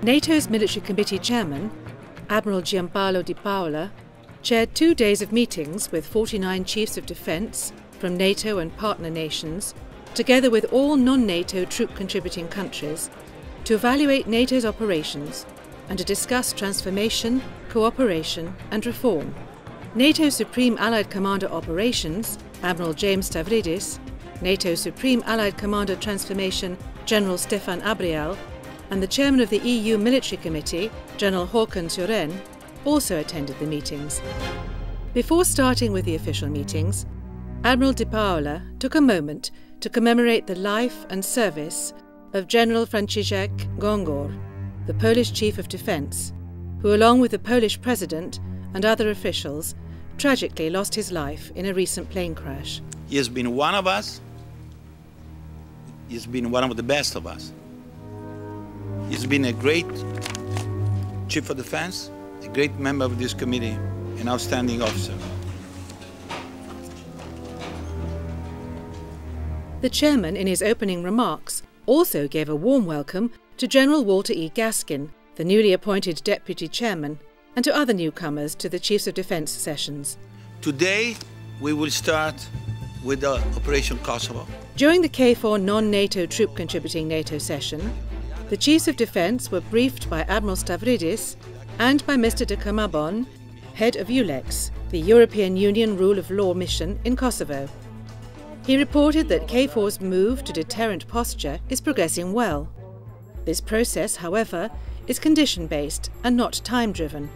NATO's Military Committee Chairman, Admiral Giampaolo Di Paola, chaired 2 days of meetings with 49 chiefs of defence from NATO and partner nations, together with all non-NATO troop-contributing countries, to evaluate NATO's operations and to discuss transformation, cooperation and reform. NATO Supreme Allied Commander Operations, Admiral James Stavridis, NATO Supreme Allied Commander Transformation, General Stefan Abrial, and the Chairman of the EU Military Committee, General Håkan Thuren, also attended the meetings. Before starting with the official meetings, Admiral Di Paola took a moment to commemorate the life and service of General Franciszek Gongor, the Polish Chief of Defence, who, along with the Polish President and other officials, tragically lost his life in a recent plane crash. He has been one of us. He's been one of the best of us. He's been a great Chief of Defense, a great member of this committee, an outstanding officer. The chairman, in his opening remarks, also gave a warm welcome to General Walter E. Gaskin, the newly appointed Deputy Chairman, and to other newcomers to the Chiefs of Defence sessions. Today, we will start with the Operation Kosovo. During the KFOR non-NATO troop-contributing NATO session, the Chiefs of Defence were briefed by Admiral Stavridis and by Mr. de Camabon, head of EULEX, the European Union Rule of Law mission in Kosovo. He reported that KFOR's move to deterrent posture is progressing well. This process, however, is condition-based and not time-driven.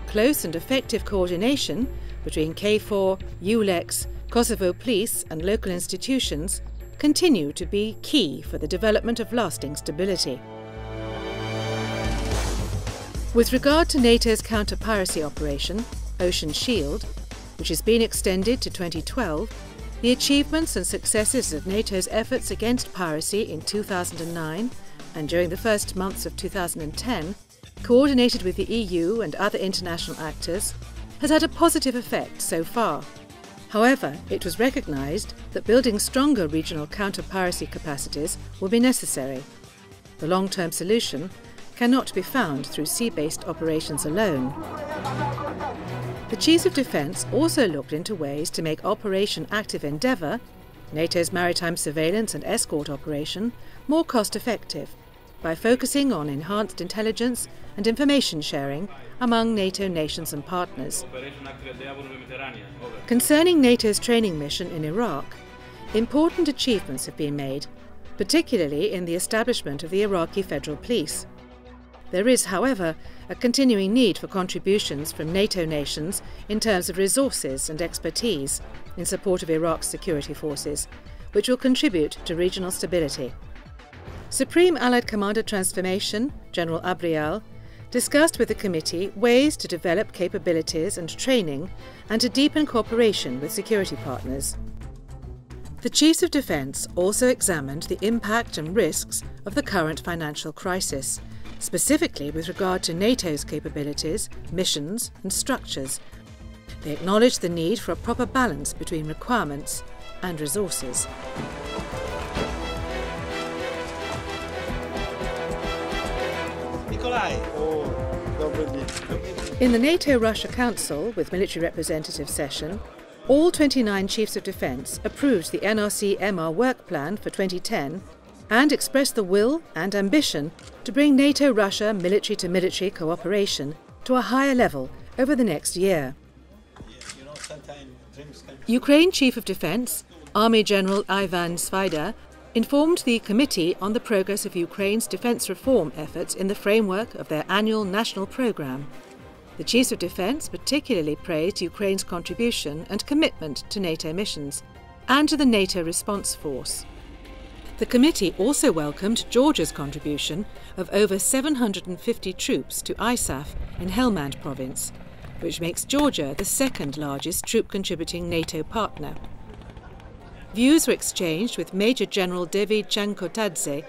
Close and effective coordination between KFOR, EULEX, Kosovo police and local institutions continue to be key for the development of lasting stability. With regard to NATO's counter-piracy operation, Ocean Shield, which has been extended to 2012, the achievements and successes of NATO's efforts against piracy in 2009 and during the first months of 2010, coordinated with the EU and other international actors, has had a positive effect so far. However, it was recognised that building stronger regional counter-piracy capacities will be necessary. The long-term solution cannot be found through sea-based operations alone. The Chiefs of Defence also looked into ways to make Operation Active Endeavour, NATO's maritime surveillance and escort operation, more cost-effective by focusing on enhanced intelligence and information sharing among NATO nations and partners. Concerning NATO's training mission in Iraq, important achievements have been made, particularly in the establishment of the Iraqi Federal Police. There is, however, a continuing need for contributions from NATO nations in terms of resources and expertise in support of Iraq's security forces, which will contribute to regional stability. Supreme Allied Commander Transformation, General Abrial, discussed with the committee ways to develop capabilities and training and to deepen cooperation with security partners. The Chiefs of Defence also examined the impact and risks of the current financial crisis, specifically with regard to NATO's capabilities, missions and structures. They acknowledged the need for a proper balance between requirements and resources. In the NATO-Russia Council with military representative session, all 29 Chiefs of Defence approved the NRC-MR work plan for 2010 and expressed the will and ambition to bring NATO-Russia military-to-military cooperation to a higher level over the next year. Ukraine Chief of Defence, Army General Ivan Svaida, informed the committee on the progress of Ukraine's defence reform efforts in the framework of their annual national programme. The Chiefs of Defence particularly praised Ukraine's contribution and commitment to NATO missions and to the NATO response force. The committee also welcomed Georgia's contribution of over 750 troops to ISAF in Helmand province, which makes Georgia the second largest troop-contributing NATO partner. Views were exchanged with Major General David Chankotadze,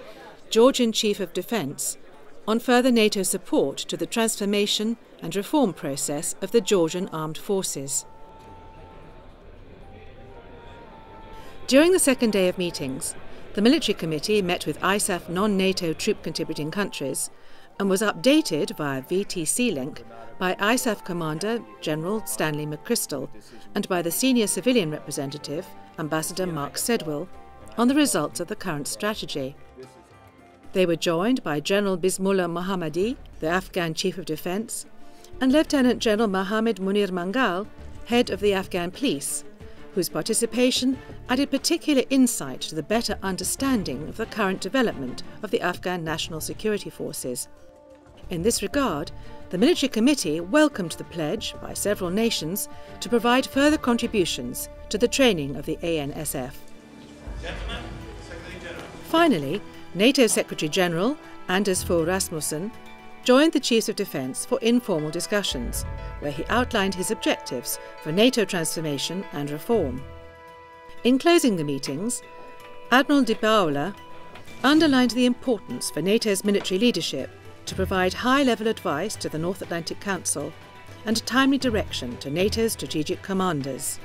Georgian Chief of Defence, on further NATO support to the transformation and reform process of the Georgian armed forces. During the second day of meetings, the Military Committee met with ISAF non-NATO troop-contributing countries and was updated via VTC link by ISAF Commander General Stanley McChrystal and by the senior civilian representative, Ambassador Mark Sedwill, on the results of the current strategy. They were joined by General Bismullah Mohammadi, the Afghan Chief of Defence, and Lieutenant General Mohammed Munir Mangal, head of the Afghan Police, whose participation added particular insight to the better understanding of the current development of the Afghan National Security Forces. In this regard, the Military Committee welcomed the pledge by several nations to provide further contributions to the training of the ANSF. Finally, NATO Secretary-General Anders Fogh Rasmussen joined the Chiefs of Defence for informal discussions, where he outlined his objectives for NATO transformation and reform. In closing the meetings, Admiral de Paula underlined the importance for NATO's military leadership to provide high-level advice to the North Atlantic Council and timely direction to NATO's strategic commanders.